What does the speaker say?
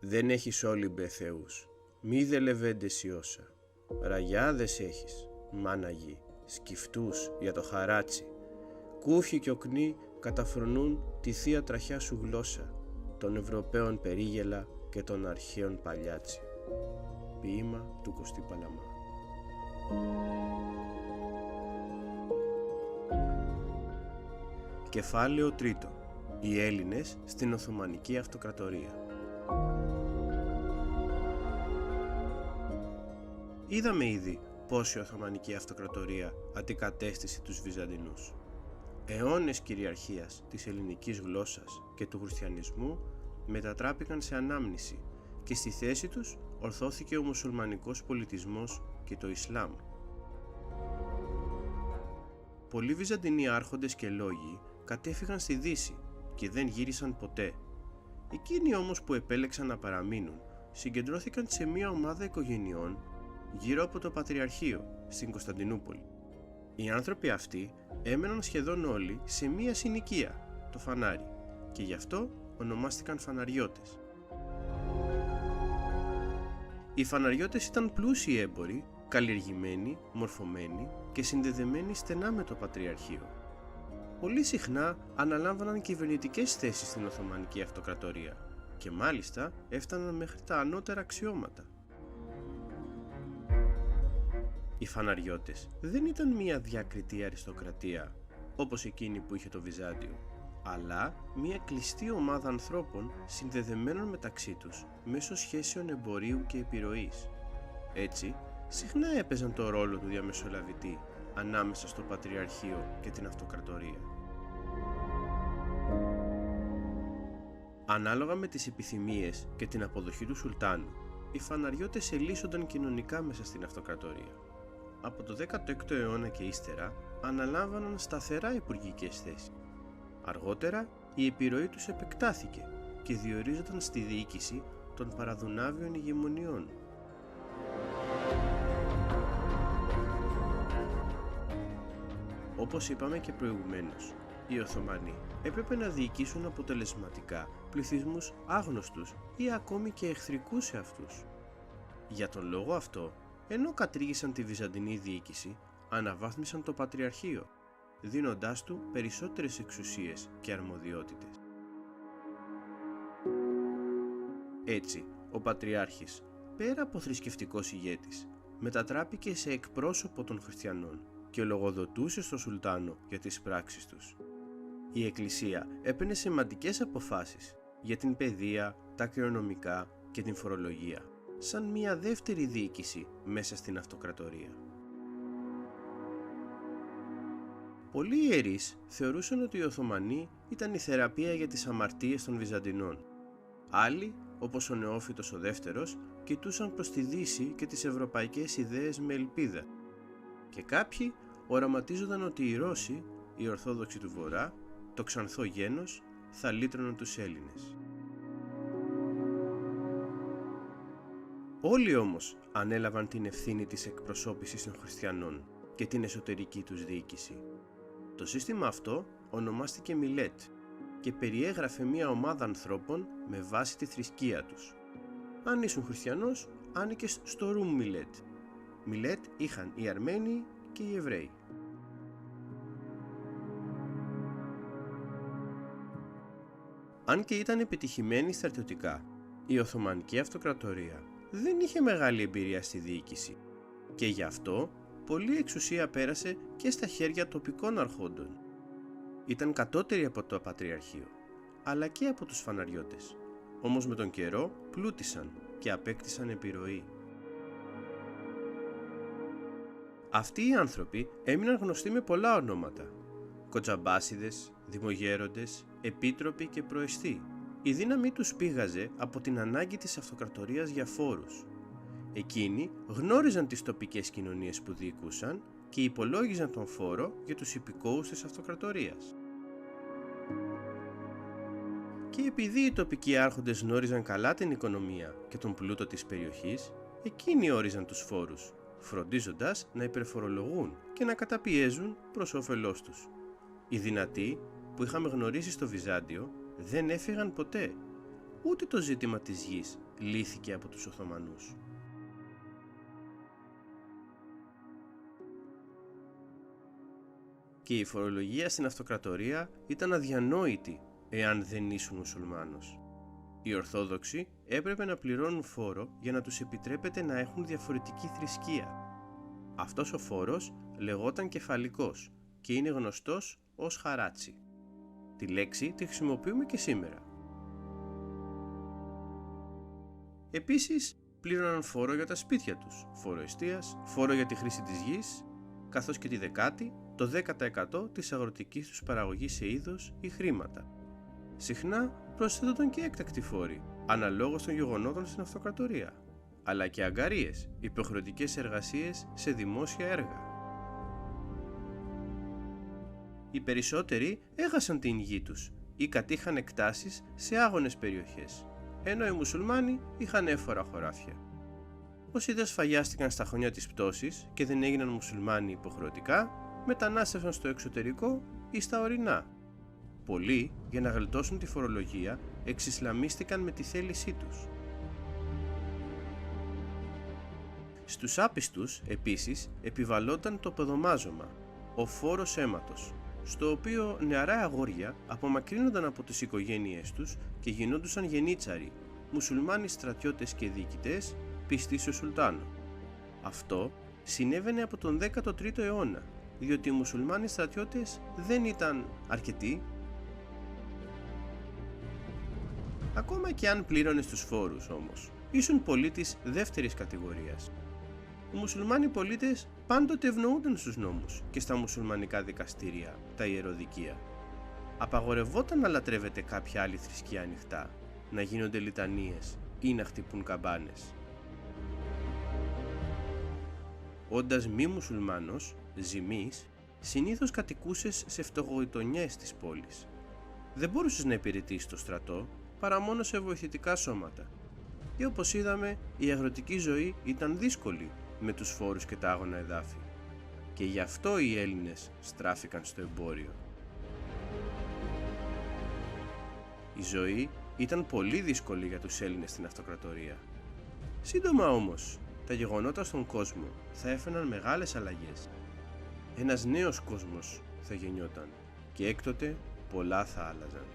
Δεν έχεις όλυμπε θεούς, μη δε λεβέντες ιόσα. Ραγιάδες έχεις, μάνα γη, σκυφτούς για το χαράτσι. Κούφι και οκνοί καταφρονούν τη θεία τραχιά σου γλώσσα, των Ευρωπαίων περίγελα και των αρχαίων παλιάτσι. Ποίημα του Κωστή Παλαμά. Κεφάλαιο τρίτο. Οι Έλληνες στην Οθωμανική Αυτοκρατορία. Είδαμε ήδη πως η Οθωμανική Αυτοκρατορία αντικατέστησε τους Βυζαντινούς. Αιώνες κυριαρχίας της ελληνικής γλώσσας και του χριστιανισμού μετατράπηκαν σε ανάμνηση και στη θέση τους ορθώθηκε ο μουσουλμανικός πολιτισμός και το Ισλάμ. Πολλοί Βυζαντινοί άρχοντες και λόγοι κατέφυγαν στη Δύση και δεν γύρισαν ποτέ. Εκείνοι όμως που επέλεξαν να παραμείνουν συγκεντρώθηκαν σε μια ομάδα οικογενειών γύρω από το Πατριαρχείο στην Κωνσταντινούπολη. Οι άνθρωποι αυτοί έμεναν σχεδόν όλοι σε μια συνοικία, το φανάρι, και γι' αυτό ονομάστηκαν φαναριώτες. Οι φαναριώτες ήταν πλούσιοι έμποροι, καλλιεργημένοι, μορφωμένοι και συνδεδεμένοι στενά με το Πατριαρχείο. Πολύ συχνά αναλάμβαναν κυβερνητικές θέσεις στην Οθωμανική Αυτοκρατορία και μάλιστα έφταναν μέχρι τα ανώτερα αξιώματα. Οι φαναριώτες δεν ήταν μια διακριτή αριστοκρατία όπως εκείνη που είχε το Βυζάντιο, αλλά μια κλειστή ομάδα ανθρώπων συνδεδεμένων μεταξύ τους μέσω σχέσεων εμπορίου και επιρροής. Έτσι, συχνά έπαιζαν το ρόλο του διαμεσολαβητή ανάμεσα στο Πατριαρχείο και την Αυτοκρατορία. Ανάλογα με τις επιθυμίες και την αποδοχή του Σουλτάνου, οι φαναριώτες ελίσσονταν κοινωνικά μέσα στην Αυτοκρατορία. Από το 16ο αιώνα και ύστερα αναλάμβαναν σταθερά υπουργικές θέσεις. Αργότερα η επιρροή τους επεκτάθηκε και διορίζονταν στη διοίκηση των παραδουνάβιων ηγεμονιών. Όπως είπαμε και προηγουμένως, οι Οθωμανοί έπρεπε να διοικήσουν αποτελεσματικά πληθυσμούς άγνωστους ή ακόμη και εχθρικούς σε αυτούς. Για τον λόγο αυτό, ενώ κατήργησαν τη Βυζαντινή διοίκηση, αναβάθμισαν το Πατριαρχείο, δίνοντάς του περισσότερες εξουσίες και αρμοδιότητες. Έτσι, ο Πατριάρχης, πέρα από θρησκευτικός ηγέτης, μετατράπηκε σε εκπρόσωπο των χριστιανών και λογοδοτούσε στο Σουλτάνο για τις πράξεις τους. Η Εκκλησία έπαιρνε σημαντικές αποφάσεις για την παιδεία, τα κληρονομικά και την φορολογία, σαν μια δεύτερη διοίκηση μέσα στην Αυτοκρατορία. Πολλοί ιερείς θεωρούσαν ότι οι Οθωμανοί ήταν η θεραπεία για τις αμαρτίες των Βυζαντινών. Άλλοι, όπως ο Νεόφυτος ο Δεύτερος, κοιτούσαν προς τη Δύση και τις ευρωπαϊκές ιδέες με ελπίδα. Και κάποιοι οραματίζονταν ότι οι Ρώσοι, οι Ορθόδοξοι του Βορρά, το ξανθό γένος, θα λύτρωναν τους Έλληνες. Όλοι όμως ανέλαβαν την ευθύνη της εκπροσώπησης των χριστιανών και την εσωτερική τους διοίκηση. Το σύστημα αυτό ονομάστηκε Μιλέτ και περιέγραφε μια ομάδα ανθρώπων με βάση τη θρησκεία τους. Αν ήσουν χριστιανός, άνοικες στο Ρουμ Μιλέτ. Μιλέτ είχαν οι Αρμένοι και οι Εβραίοι. Αν και ήταν επιτυχημένη στρατιωτικά, η Οθωμανική Αυτοκρατορία δεν είχε μεγάλη εμπειρία στη διοίκηση και γι' αυτό πολλή εξουσία πέρασε και στα χέρια τοπικών αρχόντων. Ήταν κατώτεροι από το Πατριαρχείο, αλλά και από τους φαναριώτες, όμως με τον καιρό πλούτησαν και απέκτησαν επιρροή. Αυτοί οι άνθρωποι έμειναν γνωστοί με πολλά ονόματα: κοτζαμπάσιδες, δημογέροντες, επίτροποι και προεστοί. Η δύναμή τους πήγαζε από την ανάγκη της αυτοκρατορίας για φόρους. Εκείνοι γνώριζαν τις τοπικές κοινωνίες που διοικούσαν και υπολόγιζαν τον φόρο για τους υπηκόους της αυτοκρατορίας. Και επειδή οι τοπικοί άρχοντες γνώριζαν καλά την οικονομία και τον πλούτο της περιοχής, εκείνοι όριζαν τους φόρους, φροντίζοντας να υπερφορολογούν και να καταπιέζουν προς όφελός τους. Οι δυνατοί που είχαμε γνωρίσει στο Βυζάντιο δεν έφυγαν ποτέ, ούτε το ζήτημα της γης λύθηκε από τους Οθωμανούς. Και η φορολογία στην αυτοκρατορία ήταν αδιανόητη εάν δεν ήσουν μουσουλμάνος. Οι Ορθόδοξοι έπρεπε να πληρώνουν φόρο για να τους επιτρέπεται να έχουν διαφορετική θρησκεία. Αυτός ο φόρος λεγόταν κεφαλικός και είναι γνωστός ως χαράτσι. Τη λέξη τη χρησιμοποιούμε και σήμερα. Επίσης, πλήρωναν φόρο για τα σπίτια τους, φόρο εστίας, φόρο για τη χρήση της γης, καθώς και τη δεκάτη, το 10% της αγροτικής τους παραγωγής σε είδος ή χρήματα. Συχνά προσθέτονταν και έκτακτοι φόροι, αναλόγως των γεγονότων στην αυτοκρατορία, αλλά και αγκαρίες, υποχρεωτικές εργασίες σε δημόσια έργα. Οι περισσότεροι έχασαν την γη τους ή κατήχαν εκτάσεις σε άγονες περιοχές, ενώ οι μουσουλμάνοι είχαν έφορα χωράφια. Όσοι δεν σφαγιάστηκαν στα χρόνια της πτώσης και δεν έγιναν μουσουλμάνοι υποχρεωτικά, μετανάστευσαν στο εξωτερικό ή στα ορεινά. Πολλοί, για να γλιτώσουν τη φορολογία, εξισλαμίστηκαν με τη θέλησή τους. Στους άπιστους, επίσης, επιβαλόταν το πεδομάζωμα, ο φόρος αίματος, στο οποίο νεαρά αγόρια απομακρύνονταν από τις οικογένειές τους και γινόντουσαν γενίτσαροι, μουσουλμάνοι στρατιώτες και διοικητές, πιστοί στο Σουλτάνο. Αυτό συνέβαινε από τον 13ο αιώνα, διότι οι μουσουλμάνοι στρατιώτες δεν ήταν αρκετοί. Ακόμα και αν πλήρωνες τους φόρους όμως, ήσουν πολίτης δεύτερης κατηγορίας. Οι μουσουλμάνοι πολίτες πάντοτε ευνοούνταν στους νόμους και στα μουσουλμανικά δικαστήρια, τα ιεροδικεία. Απαγορευόταν να λατρεύεται κάποια άλλη θρησκεία ανοιχτά, να γίνονται λιτανίες ή να χτυπούν καμπάνες. Όντας μη μουσουλμάνος, ζημής, συνήθως κατοικούσες σε φτωχογειτονιές της πόλης. Δεν μπορούσες να υπηρετήσεις το στρατό, παρά μόνο σε βοηθητικά σώματα. Και όπως είδαμε, η αγροτική ζωή ήταν δύσκολη με τους φόρους και τα άγωνα εδάφη. Και γι' αυτό οι Έλληνες στράφηκαν στο εμπόριο. Η ζωή ήταν πολύ δύσκολη για τους Έλληνες στην αυτοκρατορία. Σύντομα όμως, τα γεγονότα στον κόσμο θα έφεραν μεγάλες αλλαγές. Ένας νέος κόσμος θα γεννιόταν και έκτοτε πολλά θα άλλαζαν.